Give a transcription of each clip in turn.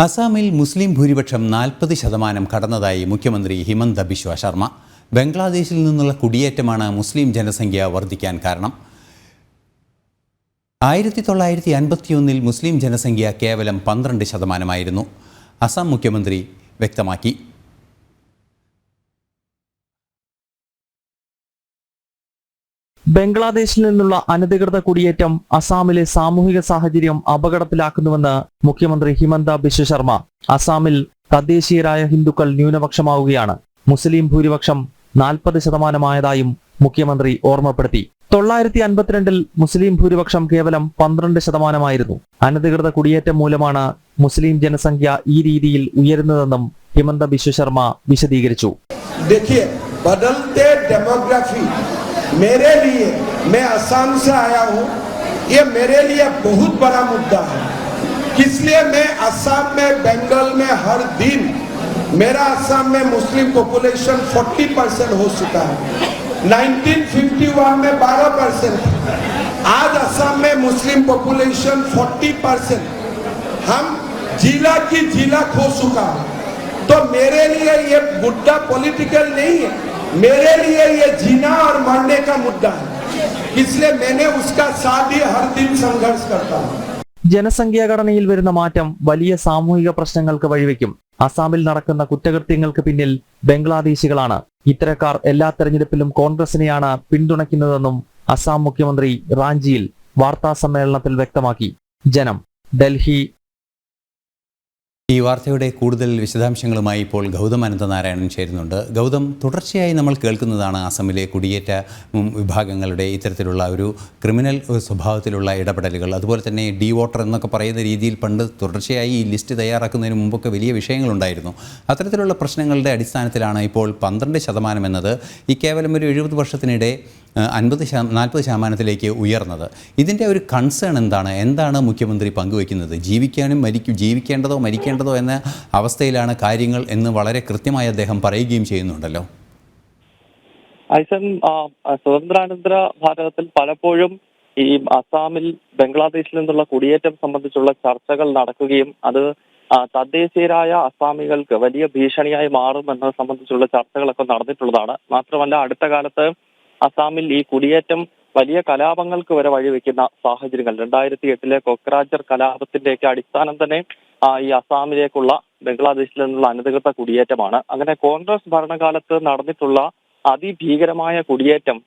അസാമിൽ മുസ്ലിം ഭൂരിപക്ഷം 40% കടന്നതായി മുഖ്യമന്ത്രി ഹിമന്ത ബിശ്വ ശർമ്മ. ബംഗ്ലാദേശിൽ നിന്നുള്ള കുടിയേറ്റമാണ് മുസ്ലിം ജനസംഖ്യ വർദ്ധിക്കാൻ കാരണം. 1951 മുസ്ലിം ജനസംഖ്യ കേവലം 12%. അസം മുഖ്യമന്ത്രി വ്യക്തമാക്കി. ബംഗ്ലാദേശിൽ നിന്നുള്ള അനധികൃത കുടിയേറ്റം അസാമിലെ സാമൂഹിക സാഹചര്യം അപകടത്തിലാക്കുന്നുവെന്ന് മുഖ്യമന്ത്രി ഹിമന്ത ബിശ്വ ശർമ്മ. അസാമിൽ തദ്ദേശീയരായ ഹിന്ദുക്കൾ ന്യൂനപക്ഷമാവുകയാണ്. മുസ്ലിം ഭൂരിപക്ഷം 40% മുഖ്യമന്ത്രി ഓർമ്മപ്പെടുത്തി. 952 മുസ്ലിം ഭൂരിപക്ഷം കേവലം 12%. അനധികൃത കുടിയേറ്റം മൂലമാണ് മുസ്ലിം ജനസംഖ്യ ഈ രീതിയിൽ ഉയരുന്നതെന്നും ഹിമന്ത ബിശ്വ ശർമ്മ വിശദീകരിച്ചു. मेरे लिए, मैं असम से आया हूँ, ये मेरे लिए बहुत बड़ा मुद्दा है. इसलिए मैं असम में, बंगाल में हर दिन मेरा असम में मुस्लिम पॉपुलेशन 40% हो चुका है. 1951 में 12%. आज असम में मुस्लिम पॉपुलेशन 40%. हम जिला की जिला खो चुका है. तो मेरे लिए ये मुद्दा पॉलिटिकल नहीं है, मेरे लिए ये जीना और मरने का मुद्दा है. इसलिए मैंने उसका साथ ही हर दिन संघर्ष करता हूँ. ജനസംഖ്യാ ഘടനയിൽ വരുന്ന മാറ്റം വലിയ സാമൂഹിക പ്രശ്നങ്ങൾക്ക് വഴിവെക്കും. അസാമിൽ നടക്കുന്ന കുറ്റകൃത്യങ്ങൾക്ക് പിന്നിൽ ബംഗ്ലാദേശികളാണ്. ഇത്തരക്കാർ എല്ലാ തെരഞ്ഞെടുപ്പിലും കോൺഗ്രസിനെയാണ് പിന്തുണയ്ക്കുന്നതെന്നും അസാം മുഖ്യമന്ത്രി റാഞ്ചിയിൽ വാർത്താ സമ്മേളനത്തിൽ വ്യക്തമാക്കി. ജനം, ഡൽഹി. ഈ വാർത്തയുടെ കൂടുതൽ വിശദാംശങ്ങളുമായി ഇപ്പോൾ ഗൗതം അനന്തനാരായണൻ ചേരുന്നുണ്ട്. ഗൗതം, തുടർച്ചയായി നമ്മൾ കേൾക്കുന്നതാണ് അസമിലെ കുടിയേറ്റ വിഭാഗങ്ങളുടെ ഇത്തരത്തിലുള്ള ഒരു ക്രിമിനൽ സ്വഭാവത്തിലുള്ള ഇടപെടലുകൾ. അതുപോലെ തന്നെ ഡി വോട്ടർ എന്നൊക്കെ പറയുന്ന രീതിയിൽ പണ്ട് തുടർച്ചയായി ഈ ലിസ്റ്റ് തയ്യാറാക്കുന്നതിന് മുമ്പൊക്കെ വലിയ വിഷയങ്ങളുണ്ടായിരുന്നു. അത്തരത്തിലുള്ള പ്രശ്നങ്ങളുടെ അടിസ്ഥാനത്തിലാണ് ഇപ്പോൾ 12% എന്നത് ഈ കേവലം ഒരു 70 വർഷത്തിനിടെ 40% ഉയർന്നത്. ഇതിൻ്റെ ഒരു കൺസേൺ എന്താണ് മുഖ്യമന്ത്രി പങ്കുവയ്ക്കുന്നത്? ജീവിക്കേണ്ടതോ മരിക്കേണ്ടതോ എന്ന അവസ്ഥയിലാണ് കാര്യങ്ങൾ എന്ന് വളരെ കൃത്യമായി അദ്ദേഹം പറയുകയും ചെയ്യുന്നുണ്ടല്ലോ. സ്വതന്ത്രാനന്തര ഭാരതത്തിൽ പലപ്പോഴും ഈ അസാമിൽ ബംഗ്ലാദേശിൽ നിന്നുള്ള കുടിയേറ്റം സംബന്ധിച്ചുള്ള ചർച്ചകൾ നടക്കുകയും അത് തദ്ദേശീയരായ അസാമികൾക്ക് വലിയ ഭീഷണിയായി മാറുമെന്നത് സംബന്ധിച്ചുള്ള ചർച്ചകളൊക്കെ നടന്നിട്ടുള്ളതാണ്. മാത്രമല്ല, അടുത്ത കാലത്ത് അസാമിൽ ഈ കുടിയേറ്റം വലിയ കലാപങ്ങൾക്ക് വരെ വഴിവെക്കുന്ന സാഹചര്യങ്ങൾ, 2008 കൊക്രാജർ കലാപത്തിന്റെയൊക്കെ അടിസ്ഥാനം തന്നെ ഈ അസാമിലേക്കുള്ള ബംഗ്ലാദേശിൽ നിന്നുള്ള അനധികൃത കുടിയേറ്റമാണ്. അങ്ങനെ കോൺഗ്രസ് ഭരണകാലത്ത് നടന്നിട്ടുള്ള അതിഭീകരമായ കുടിയേറ്റം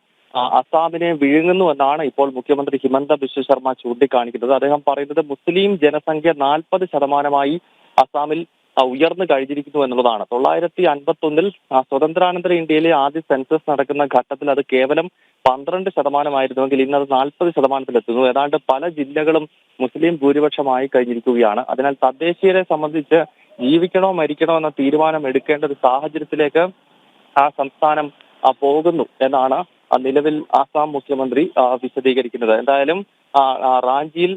അസാമിനെ വിഴുങ്ങുന്നുവെന്നാണ് ഇപ്പോൾ മുഖ്യമന്ത്രി ഹിമന്ത ബിശ്വ ശർമ്മ ചൂണ്ടിക്കാണിക്കുന്നത്. അദ്ദേഹം പറയുന്നത് മുസ്ലിം ജനസംഖ്യ 40% അസാമിൽ ഉയർന്നു കഴിഞ്ഞിരിക്കുന്നു എന്നുള്ളതാണ്. 1951 സ്വതന്ത്രാനന്തര ഇന്ത്യയിലെ ആദ്യ സെൻസസ് നടക്കുന്ന ഘട്ടത്തിൽ അത് കേവലം 12% ഇന്നത് 40% ഏതാണ്ട് പല ജില്ലകളും മുസ്ലിം ഭൂരിപക്ഷമായി കഴിഞ്ഞിരിക്കുകയാണ്. അതിനാൽ തദ്ദേശീയരെ സംബന്ധിച്ച് ജീവിക്കണോ മരിക്കണോ എന്ന തീരുമാനം എടുക്കേണ്ട ഒരു സാഹചര്യത്തിലേക്ക് ആ സംസ്ഥാനം പോകുന്നു എന്നാണ് നിലവിൽ ആസാം മുഖ്യമന്ത്രി വിശദീകരിക്കുന്നത്. എന്തായാലും റാഞ്ചിയിൽ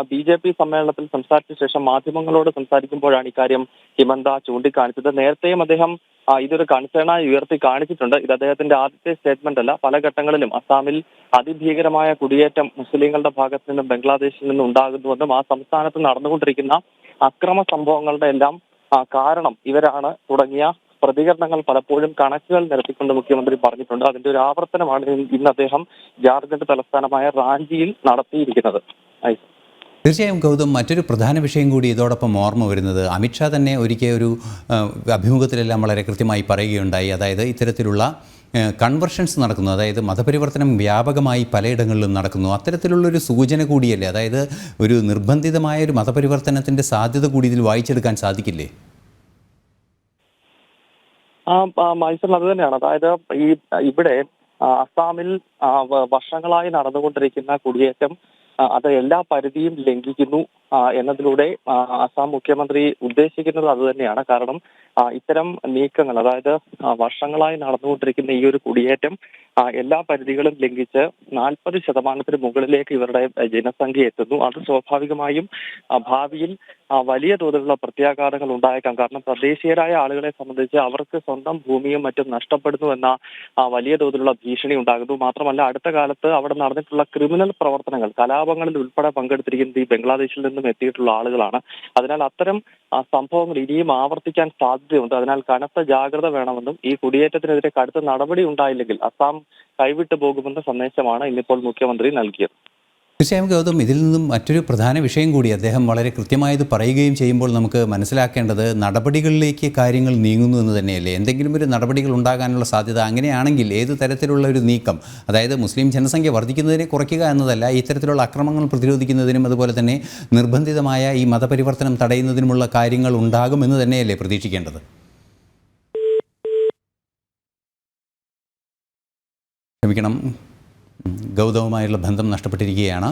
BJP സമ്മേളനത്തിൽ സംസാരിച്ച ശേഷം മാധ്യമങ്ങളോട് സംസാരിക്കുമ്പോഴാണ് ഇക്കാര്യം ഹിമന്ത ചൂണ്ടിക്കാണിച്ചത്. നേരത്തെയും അദ്ദേഹം ഇതൊരു കൺസേണായി ഉയർത്തി കാണിച്ചിട്ടുണ്ട്. ഇത് അദ്ദേഹത്തിന്റെ ആദ്യത്തെ സ്റ്റേറ്റ്മെന്റ് അല്ല. പല ഘട്ടങ്ങളിലും അസാമിൽ അതിഭീകരമായ കുടിയേറ്റം മുസ്ലിങ്ങളുടെ ഭാഗത്ത് നിന്നും ബംഗ്ലാദേശിൽ നിന്നും ഉണ്ടാകുന്നുവെന്നും ആ സംസ്ഥാനത്ത് നടന്നുകൊണ്ടിരിക്കുന്ന അക്രമ സംഭവങ്ങളുടെ എല്ലാം കാരണം ഇവരാണ് തുടങ്ങിയ പ്രതികരണങ്ങൾ പലപ്പോഴും കണക്കുകൾ നിരത്തിക്കൊണ്ട് മുഖ്യമന്ത്രി പറഞ്ഞിട്ടുണ്ട്. അതിന്റെ ഒരു ആവർത്തനമാണ് ഇന്ന് അദ്ദേഹം ജാർഖണ്ഡ് തലസ്ഥാനമായ റാഞ്ചിയിൽ നടത്തിയിരിക്കുന്നത്. തീർച്ചയായും ഗൗതം, മറ്റൊരു പ്രധാന വിഷയം കൂടി ഇതോടൊപ്പം ഓർമ്മ വരുന്നത്, അമിത്ഷാ തന്നെ ഒരിക്കൽ ഒരു അഭിമുഖത്തിലെല്ലാം വളരെ കൃത്യമായി പറയുകയുണ്ടായി. അതായത് ഇത്തരത്തിലുള്ള കൺവെർഷൻസ് നടക്കുന്നു, അതായത് മതപരിവർത്തനം വ്യാപകമായി പലയിടങ്ങളിലും നടക്കുന്നു. അത്തരത്തിലുള്ളൊരു സൂചന കൂടിയല്ലേ? അതായത് ഒരു നിർബന്ധിതമായൊരു മതപരിവർത്തനത്തിൻ്റെ സാധ്യത കൂടി ഇതിൽ വായിച്ചെടുക്കാൻ സാധിക്കില്ലേ? മത്സരം അത് തന്നെയാണ്. അതായത് ഇവിടെ അസാമിൽ വർഷങ്ങളായി നടന്നുകൊണ്ടിരിക്കുന്ന കുടിയേറ്റം അത് എല്ലാ പരിധിയും ലംഘിക്കുന്നു എന്നതിലൂടെ അസാം മുഖ്യമന്ത്രി ഉദ്ദേശിക്കുന്നത് അത് തന്നെയാണ്. കാരണം ഇത്തരം നീക്കങ്ങൾ, അതായത് വർഷങ്ങളായി നടന്നുകൊണ്ടിരിക്കുന്ന ഈ ഒരു കുടിയേറ്റം എല്ലാ പരിധികളും ലംഘിച്ച് 40% മുകളിലേക്ക് ഇവരുടെ ജനസംഖ്യ എത്തുന്നു. അത് സ്വാഭാവികമായും ഭാവിയിൽ വലിയ തോതിലുള്ള പ്രത്യാഘാതങ്ങൾ ഉണ്ടായേക്കാം. കാരണം തദ്ദേശീയരായ ആളുകളെ സംബന്ധിച്ച് അവർക്ക് സ്വന്തം ഭൂമിയും മറ്റും നഷ്ടപ്പെടുന്നു എന്ന വലിയ തോതിലുള്ള ഭീഷണി ഉണ്ടാകുന്നു. മാത്രമല്ല അടുത്ത കാലത്ത് അവിടെ നടന്നിട്ടുള്ള ക്രിമിനൽ പ്രവർത്തനങ്ങൾ, കലാപങ്ങളിൽ ഉൾപ്പെടെ പങ്കെടുത്തിരിക്കുന്നത് ഈ ബംഗ്ലാദേശിൽ നിന്നും എത്തിയിട്ടുള്ള ആളുകളാണ്. അതിനാൽ അത്തരം സംഭവങ്ങൾ ഇനിയും ആവർത്തിക്കാൻ സാധ്യതയുണ്ട്. അതിനാൽ കനത്ത ജാഗ്രത വേണമെന്നും ഈ കുടിയേറ്റത്തിനെതിരെ കടുത്ത നടപടി ഉണ്ടായില്ലെങ്കിൽ അസം കൈവിട്ടു പോകുമെന്ന സന്ദേശമാണ് ഇന്നിപ്പോൾ മുഖ്യമന്ത്രി നൽകിയത്. തീർച്ചയായും ഗൗതം, ഇതിൽ നിന്നും മറ്റൊരു പ്രധാന വിഷയം കൂടി അദ്ദേഹം വളരെ കൃത്യമായത് പറയുകയും ചെയ്യുമ്പോൾ നമുക്ക് മനസ്സിലാക്കേണ്ടത് നടപടികളിലേക്ക് കാര്യങ്ങൾ നീങ്ങുന്നു എന്ന് തന്നെയല്ലേ. എന്തെങ്കിലും ഒരു നടപടികൾ ഉണ്ടാകാനുള്ള സാധ്യത, അങ്ങനെയാണെങ്കിൽ ഏത് തരത്തിലുള്ള ഒരു നീക്കം, അതായത് മുസ്ലിം ജനസംഖ്യ വർദ്ധിക്കുന്നതിനെ കുറയ്ക്കുക എന്നതല്ല, ഇത്തരത്തിലുള്ള അക്രമങ്ങൾ പ്രതിരോധിക്കുന്നതിനും അതുപോലെ തന്നെ നിർബന്ധിതമായ ഈ മതപരിവർത്തനം തടയുന്നതിനുമുള്ള കാര്യങ്ങൾ ഉണ്ടാകുമെന്ന് തന്നെയല്ലേ പ്രതീക്ഷിക്കേണ്ടത്? ക്ഷമിക്കണം, ഗൗതവുമായുള്ള ബന്ധം നഷ്ടപ്പെട്ടിരിക്കുകയാണ്.